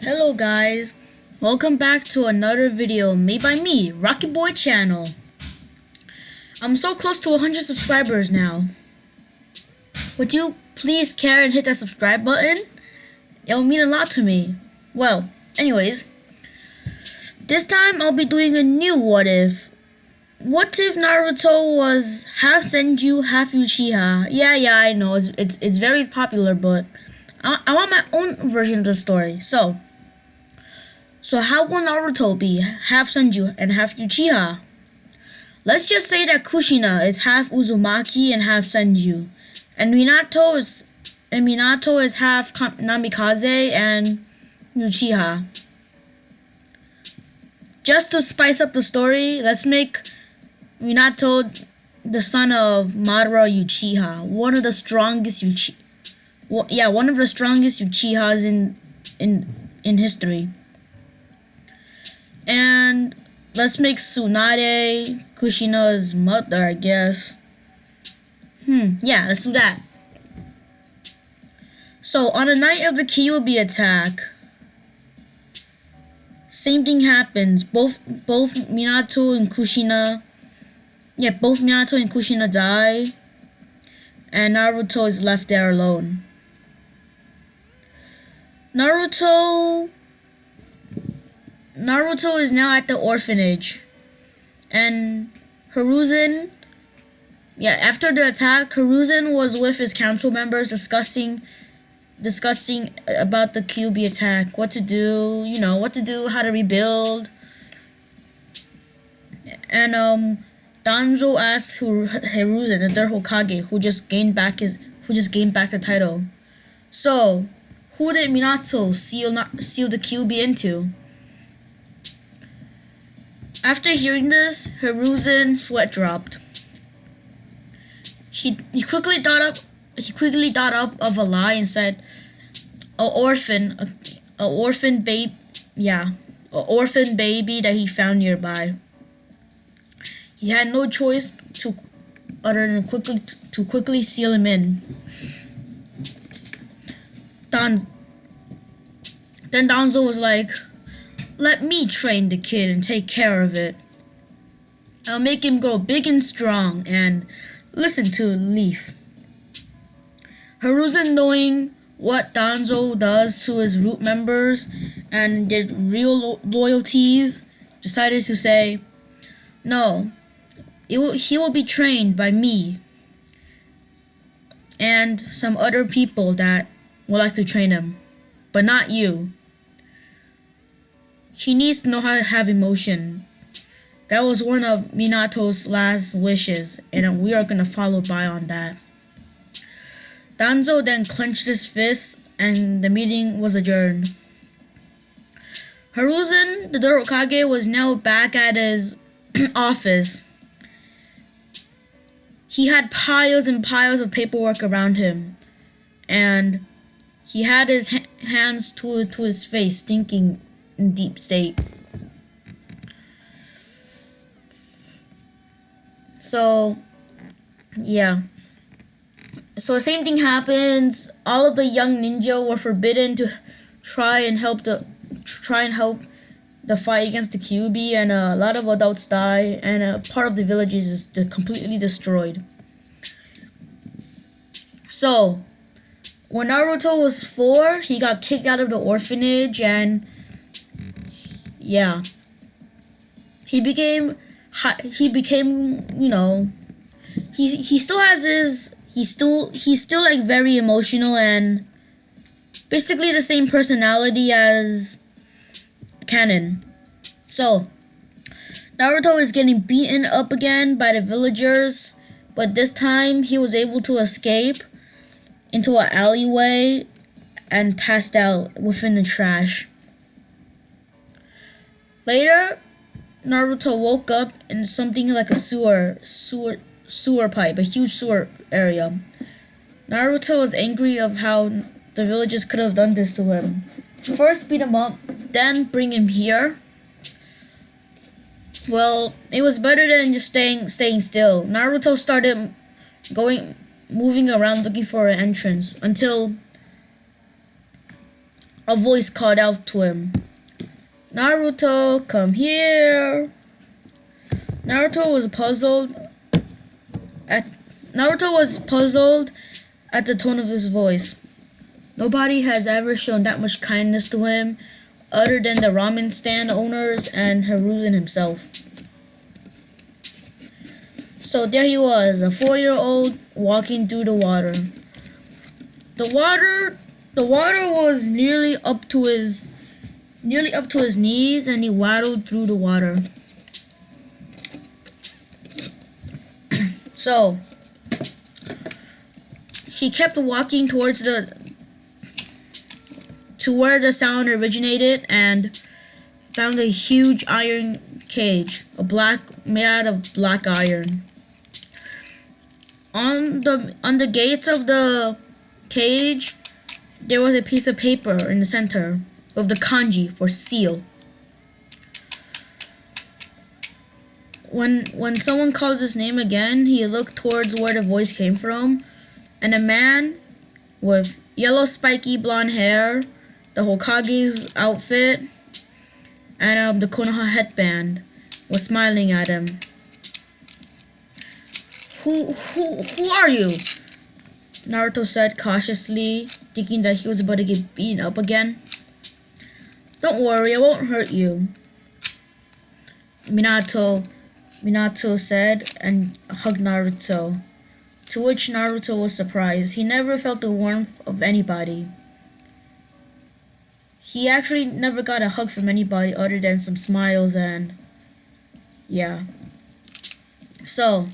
Hello guys, welcome back to another video made by me, Rocky Boy Channel. I'm so close to 100 subscribers now. Would you please care and hit that subscribe button? It will mean a lot to me. Well, anyways, this time I'll be doing a new what if. What if Naruto was half Senju, half Uchiha? Yeah, I know, it's very popular, but I want my own version of the story. So how will Naruto be half Senju and half Uchiha? Let's just say that Kushina is half Uzumaki and half Senju, and Minato is half Namikaze and Uchiha. Just to spice up the story, let's make Minato the son of Madara Uchiha, one of the strongest Uchihas in history. And let's make Tsunade Kushina's mother, I guess. Yeah, let's do that. So, on the night of the Kyuubi attack, same thing happens. Both Minato and Kushina die, and Naruto is left there alone. Naruto is now at the orphanage, and after the attack, Hiruzen was with his council members discussing about the Kyuubi attack, what to do, how to rebuild. And Danzo asked Hiruzen, the third Hokage, who just gained back the title. So, who did Minato seal the Kyuubi into? After hearing this, Hiruzen's sweat dropped. He quickly thought up of a lie and said, "An orphan baby that he found nearby." He had no choice other than quickly seal him in. Then Danzo was like, "Let me train the kid and take care of it. I'll make him grow big and strong and listen to Leaf." Hiruzen, knowing what Danzo does to his root members and their real loyalties, decided to say, "No, he will be trained by me and some other people that would like to train him, but not you. He needs to know how to have emotion." That was one of Minato's last wishes, and we are going to follow by on that. Danzo then clenched his fists, and the meeting was adjourned. Hiruzen, the third Hokage, was now back at his office. He had piles and piles of paperwork around him, and he had his hands to his face, thinking in deep state. So the same thing happens. All of the young ninja were forbidden to try and help the fight against the Kyuubi, and a lot of adults die, and a part of the village is completely destroyed. So, when Naruto was 4, he got kicked out of the orphanage, and he became he's still like very emotional and basically the same personality as Canon. So, Naruto is getting beaten up again by the villagers, but this time he was able to escape into an alleyway and passed out within the trash. Later, Naruto woke up in something like a sewer pipe, a huge sewer area. Naruto was angry of how the villagers could have done this to him. First beat him up, then bring him here. Well, it was better than just staying still. Naruto started moving around looking for an entrance until a voice called out to him, "Naruto, come here." Naruto was puzzled at the tone of his voice. Nobody has ever shown that much kindness to him other than the ramen stand owners and Hiruzen himself. So there he was, a 4-year-old walking through the water. The water was nearly up to his knees, and he waddled through the water. So he kept walking towards where the sound originated and found a huge iron cage, made out of black iron. On the gates of the cage, there was a piece of paper in the center with the kanji for seal. When someone called his name again, he looked towards where the voice came from, and a man with yellow spiky blonde hair, the Hokage's outfit, and the Konoha headband was smiling at him. Who are you?" Naruto said cautiously, thinking that he was about to get beaten up again. "Don't worry, I won't hurt you," Minato said and hugged Naruto, to which Naruto was surprised. He never felt the warmth of anybody. He actually never got a hug from anybody other than some smiles and yeah. So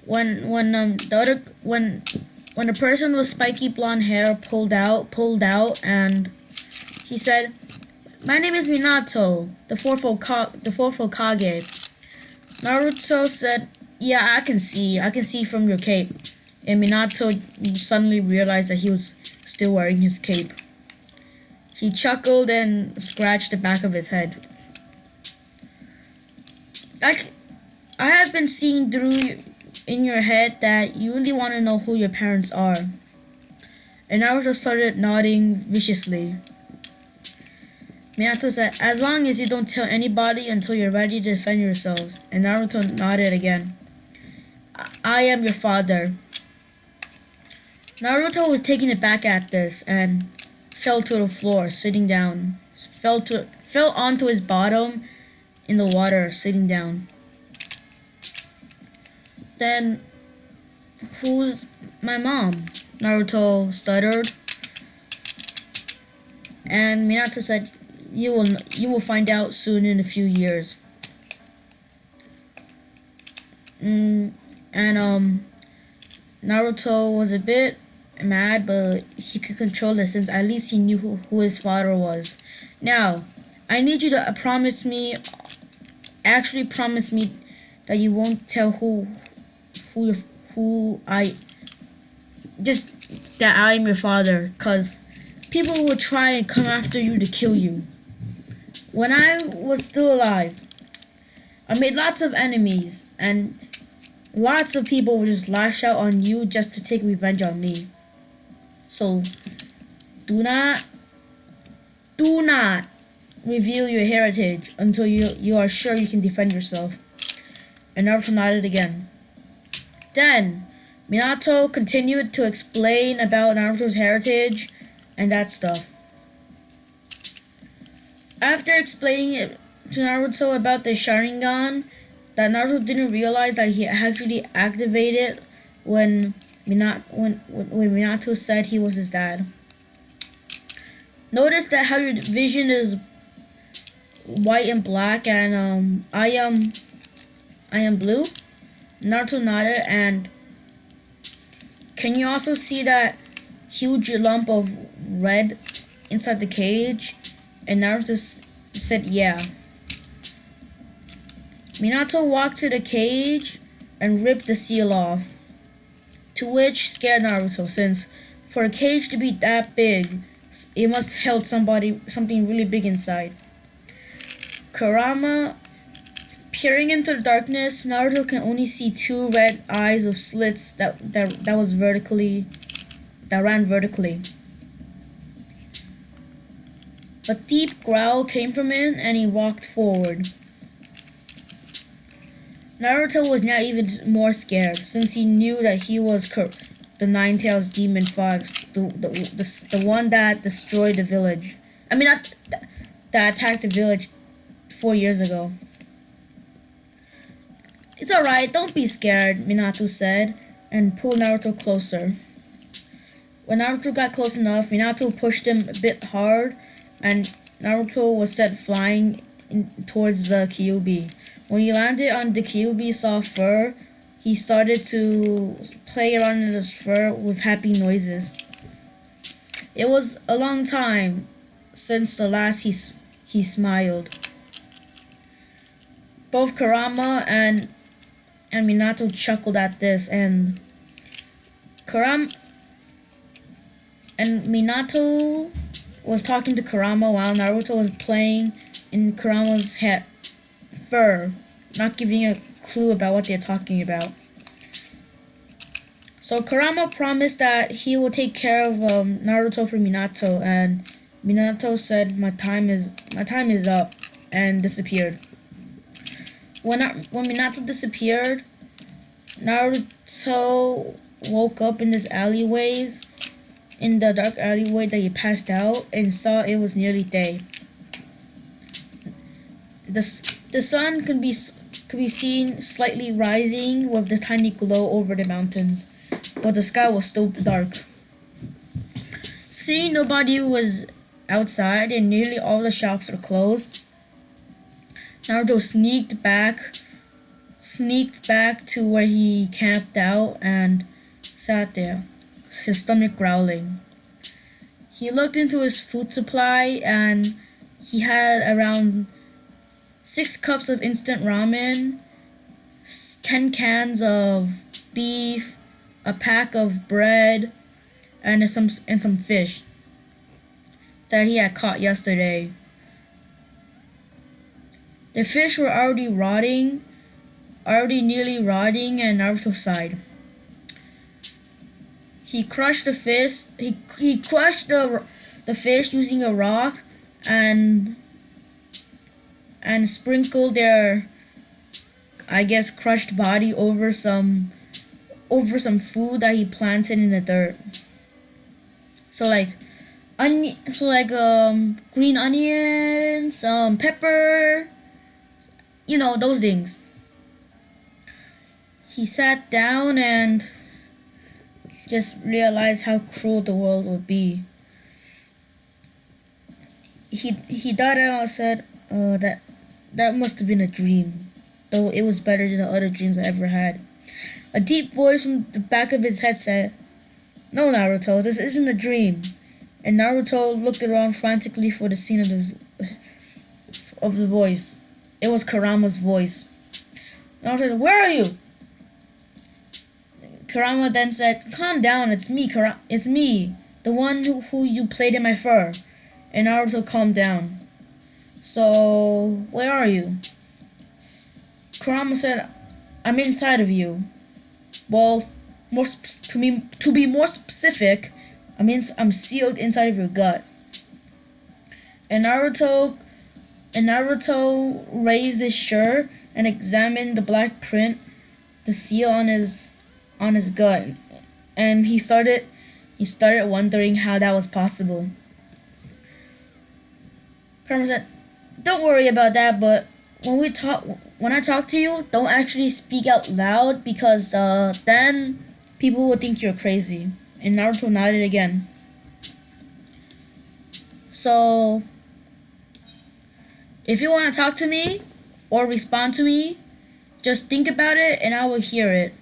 when the person with spiky blonde hair pulled out and he said, "My name is Minato, the fourth Hokage." Naruto said, "Yeah, I can see from your cape." And Minato suddenly realized that he was still wearing his cape. He chuckled and scratched the back of his head. I have been seeing through in your head that you really want to know who your parents are." And Naruto started nodding viciously. Minato said, "As long as you don't tell anybody until you're ready to defend yourselves." And Naruto nodded again. "I am your father." Naruto was taken aback at this and fell to the floor, sitting down. Fell onto his bottom in the water, sitting down. "Then, who's my mom?" Naruto stuttered. And Minato said, You will find out soon in a few years." Naruto was a bit mad, but he could control it since at least he knew who his father was. "Now, I need you to promise me that you won't tell that I'm your father, cause people will try and come after you to kill you. When I was still alive, I made lots of enemies, and lots of people would just lash out on you just to take revenge on me. So, do not reveal your heritage until you are sure you can defend yourself." And Naruto nodded again. Then, Minato continued to explain about Naruto's heritage and that stuff. After explaining it to Naruto about the Sharingan that Naruto didn't realize that he actually activated when Minato said he was his dad. "Notice that how your vision is white and black, and I am blue?" Naruto nodded. "And can you also see that huge lump of red inside the cage?" And Naruto said, "Yeah." Minato walked to the cage and ripped the seal off, to which scared Naruto, since for a cage to be that big, it must have held something really big inside. Kurama, peering into the darkness, Naruto can only see two red eyes with slits that ran vertically. A deep growl came from him, and he walked forward. Naruto was now even more scared, since he knew that he was the Nine-Tails Demon Fox, the one that destroyed the village. I mean, not that attacked the village 4 years ago. It's alright, don't be scared, Minato said, and pulled Naruto closer. When Naruto got close enough, Minato pushed him a bit hard, and Naruto was sent flying towards the Kyuubi. When he landed on the Kyuubi's soft fur, he started to play around in his fur with happy noises. It was a long time since the last he smiled. Both Kurama and Minato chuckled at this, and Minato was talking to Kurama while Naruto was playing in Kurama's fur, not giving a clue about what they're talking about. So Kurama promised that he will take care of Naruto for Minato, and Minato said, "My time is up," and disappeared. When Minato disappeared, Naruto woke up in the dark alleyway that he passed out, and saw it was nearly day. The sun could be seen slightly rising with the tiny glow over the mountains, but the sky was still dark. Seeing nobody was outside and nearly all the shops were closed, Naruto sneaked back to where he camped out and sat there, his stomach growling. He looked into his food supply, and he had around 6 cups of instant ramen, 10 cans of beef, a pack of bread, and some fish that he had caught yesterday. The fish were already nearly rotting, and Naruto sighed. He crushed the fish. He crushed the fish using a rock, and sprinkled their, I guess, crushed body over some food that he planted in the dirt. So green onions, pepper, those things. He sat down and just realized how cruel the world would be. He thought and said, that must have been a dream, though it was better than the other dreams I ever had. A deep voice from the back of his head said, "No, Naruto, this isn't a dream." And Naruto looked around frantically for the scene of the voice. It was Kurama's voice. Naruto said, "Where are you?" Kurama then said, "Calm down, it's me, it's me, the one who you played in my fur." And Naruto calmed down. "So, where are you?" Kurama said, "I'm inside of you. Well, to be more specific, I'm sealed inside of your gut." And Naruto raised his shirt and examined the black print, the seal on his gut, and he started wondering how that was possible. Kurama said, "Don't worry about that, but when I talk to you, don't actually speak out loud, because then people will think you're crazy." And Naruto nodded again. "So, if you want to talk to me or respond to me, just think about it and I will hear it."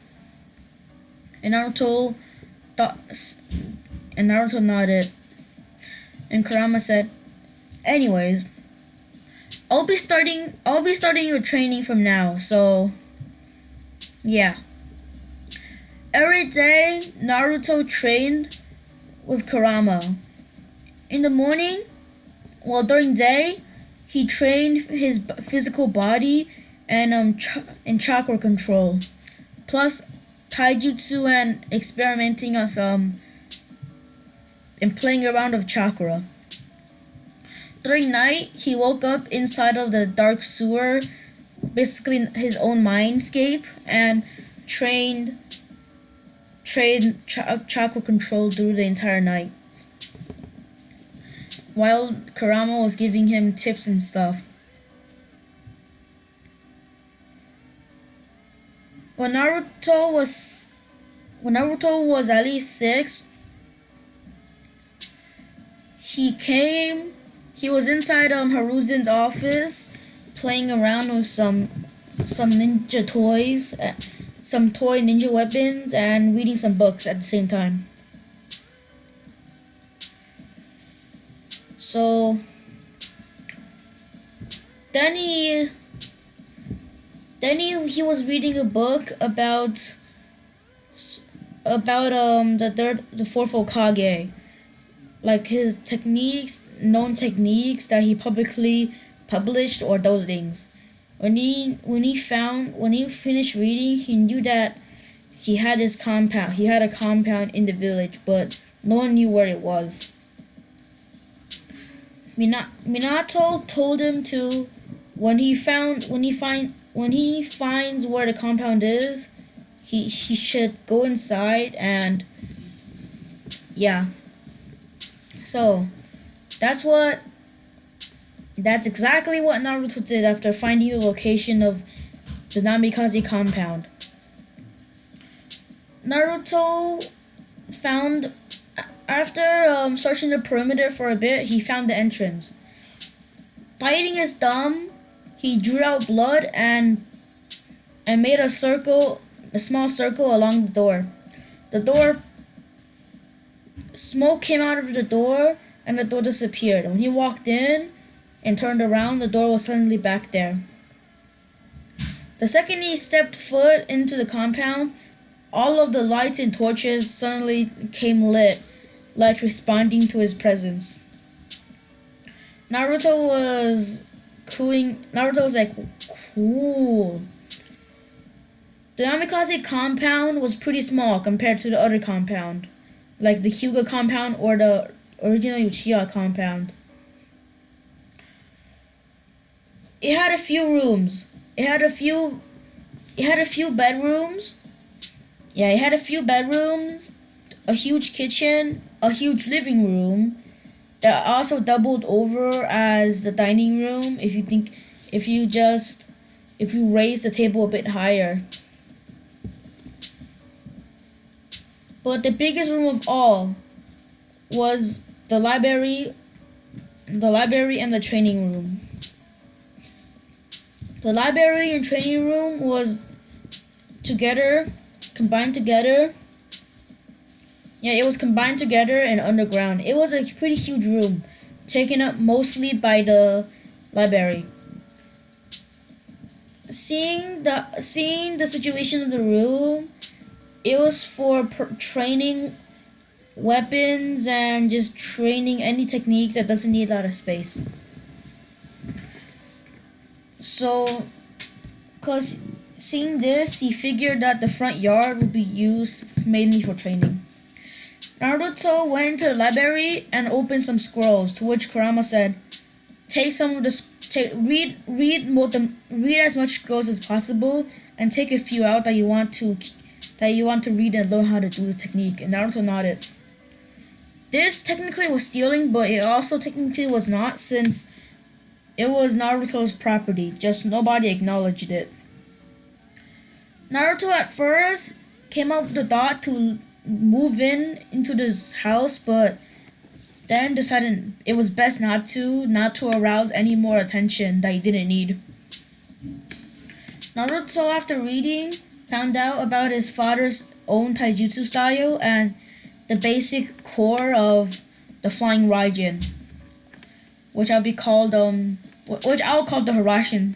And Naruto nodded. And Kurama said, "Anyways, I'll be starting your training from now, so yeah." Every day, Naruto trained with Kurama. In the morning, during day, he trained his physical body and chakra control, plus taijutsu and experimenting on and playing around with chakra. During night, he woke up inside of the dark sewer, basically his own mindscape, and trained chakra control through the entire night, while Kurama was giving him tips and stuff. When Naruto was at least 6, he was inside Hiruzen's office playing around with some ninja toys, some toy ninja weapons, and reading some books at the same time. So then he was reading a book about the fourth Hokage, like his known techniques that he publicly published, or those things. When he finished reading, he knew that he had a compound in the village, but no one knew where it was. Minato told him to, when he finds where the compound is, he should go inside, and yeah. So that's exactly what Naruto did after finding the location of the Namikaze compound. Naruto found, after searching the perimeter for a bit, he found the entrance. Biting his thumb, he drew out blood and made a small circle along the door. Smoke came out of the door, and the door disappeared. When he walked in and turned around, the door was suddenly back there. The second he stepped foot into the compound, all of the lights and torches suddenly came lit, like responding to his presence. Naruto was like, cool. The Namikaze compound was pretty small compared to the other compound, like the Hyuga compound or the original Uchiha compound. It had a few rooms. It had a few bedrooms. Yeah, it had a few bedrooms, a huge kitchen, a huge living room that also doubled over as the dining room if you raise the table a bit higher. But the biggest room of all was the library and the training room. The library and training room was combined together. Yeah, it was combined together and underground. It was a pretty huge room, taken up mostly by the library. Seeing the situation of the room, it was for training weapons and just training any technique that doesn't need a lot of space. So, because seeing this, he figured that the front yard would be used mainly for training. Naruto went into the library and opened some scrolls, to which Kurama said, read as much scrolls as possible, and take a few out that you want to read and learn how to do the technique. And Naruto nodded. This technically was stealing, but it also technically was not, since it was Naruto's property, just nobody acknowledged it. Naruto at first came up with the thought to move into this house, but then decided it was best not to arouse any more attention that he didn't need. Naruto, after reading, found out about his father's own taijutsu style and the basic core of the Flying Raijin, which I'll call the Harashin.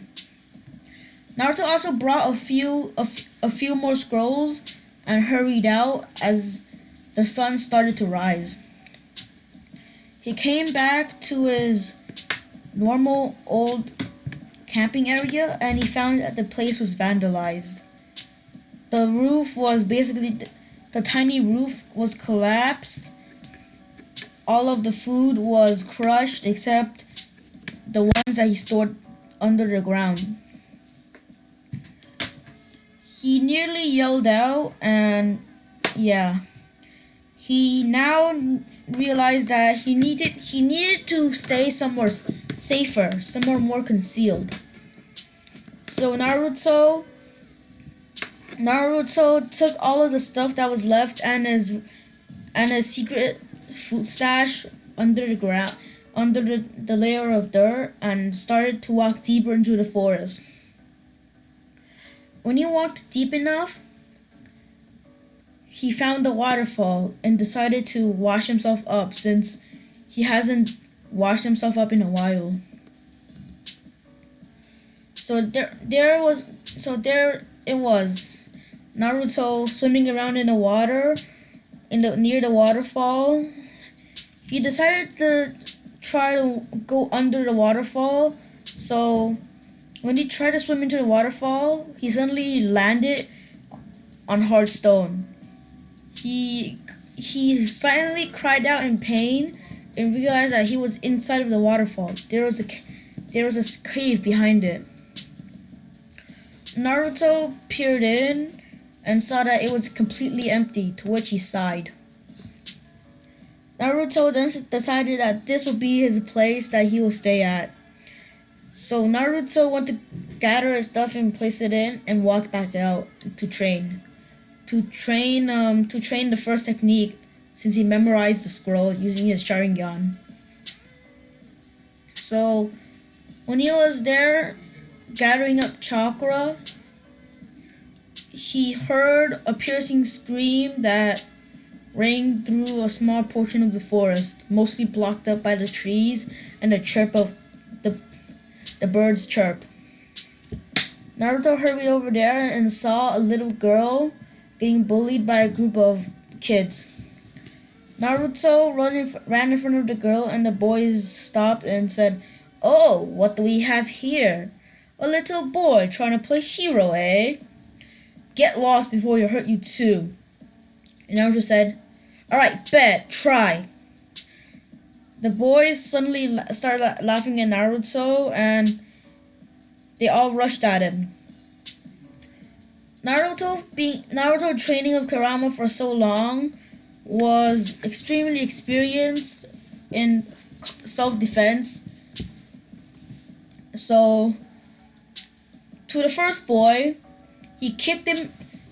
Naruto also brought a few more scrolls and hurried out as the sun started to rise. He came back to his normal old camping area, and he found that the place was vandalized. The tiny roof was collapsed. All of the food was crushed except the ones that he stored under the ground. He nearly yelled out, and yeah, he now realized that he needed to stay somewhere safer, somewhere more concealed. So Naruto took all of the stuff that was left and his secret food stash under the ground, under the layer of dirt, and started to walk deeper into the forest. When he walked deep enough, he found a waterfall and decided to wash himself up, since he hasn't washed himself up in a while. So there it was, Naruto swimming around in the water, near the waterfall. He decided to try to go under the waterfall. So when he tried to swim into the waterfall, he suddenly landed on hard stone. He silently cried out in pain and realized that he was inside of the waterfall. There was a cave behind it. Naruto peered in and saw that it was completely empty, to which he sighed. Naruto then decided that this would be his place that he will stay at. So Naruto went to gather his stuff and place it in and walk back out to train. To train the first technique, since he memorized the scroll using his Sharingan. So when he was there gathering up chakra, he heard a piercing scream that rang through a small portion of the forest, mostly blocked up by the trees and the chirp of the birds chirp. Naruto hurried over there and saw a little girl getting bullied by a group of kids. Naruto ran in front of the girl, and the boys stopped and said, "Oh, what do we have here? A little boy trying to play hero, eh? Get lost before you hurt you too." And Naruto said, "Alright, bet, try." The boys suddenly started laughing at Naruto, and they all rushed at him. Naruto training of Kurama for so long was extremely experienced in self-defense. So to the first boy, he kicked him.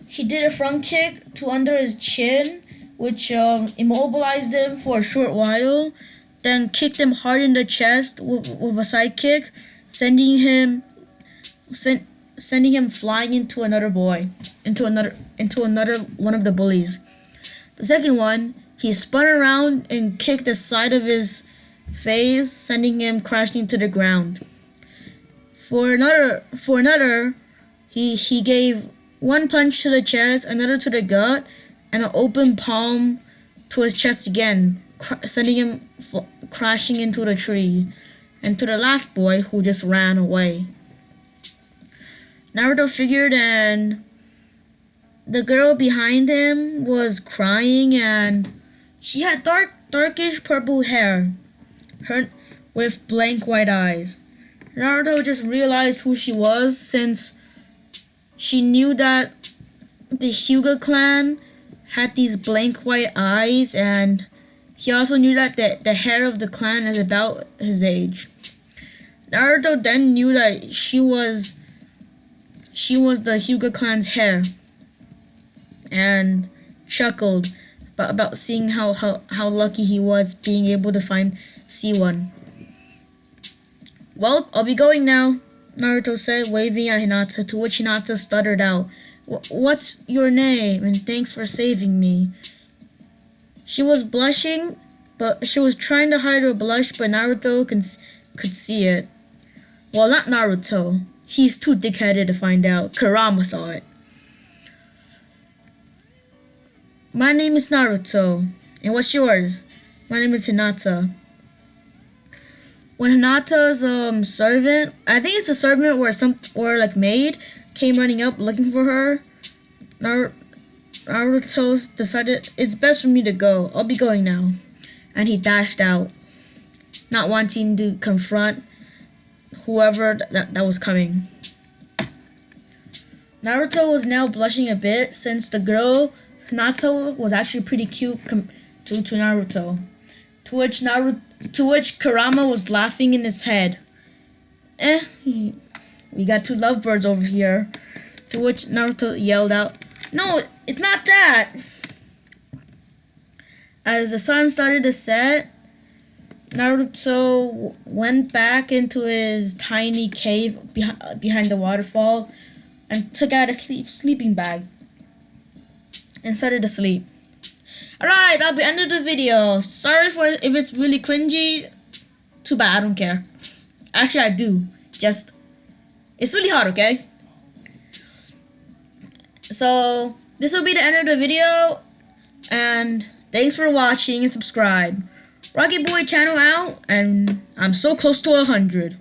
He did a front kick to under his chin, which immobilized him for a short while. Then kicked him hard in the chest with a side kick, sending him flying into another boy, into another one of the bullies. The second one, he spun around and kicked the side of his face, sending him crashing to the ground. For another, he gave one punch to the chest, another to the gut, and an open palm to his chest again, sending him crashing into the tree. And to the last boy, who just ran away. Naruto figured, and the girl behind him was crying, and she had darkish purple hair, with blank white eyes. Naruto just realized who she was, since she knew that the Hyuga clan had these blank white eyes, and he also knew that the hair of the clan is about his age. Naruto then knew that she was the Hyuga clan's hair, and chuckled about seeing how lucky he was being able to see one. "Well, I'll be going now," Naruto said, waving at Hinata, to which Hinata stuttered out, "What's your name, and thanks for saving me?" She was blushing, but she was trying to hide her blush, but Naruto could see it. Well, not Naruto. He's too dick-headed to find out. Kurama saw it. "My name is Naruto. And what's yours?" "My name is Hinata." When Hinata's servant, I think it's the servant or like maid, came running up looking for her, Naruto decided, "It's best for me to go. I'll be going now." And he dashed out, not wanting to confront whoever that was coming. Naruto was now blushing a bit since the girl Hinata was actually pretty cute to Naruto. To which Kurama was laughing in his head. We got two lovebirds over here. To which Naruto yelled out, "No, it's not that!" As the sun started to set, Naruto went back into his tiny cave behind the waterfall and took out a sleeping bag and started to sleep. Alright, that'll be the end of the video. Sorry if it's really cringy. Too bad, I don't care. Actually, I do. It's really hard, okay? So, this will be the end of the video. And thanks for watching and subscribe. Rocky Boy channel out, and I'm so close to 100.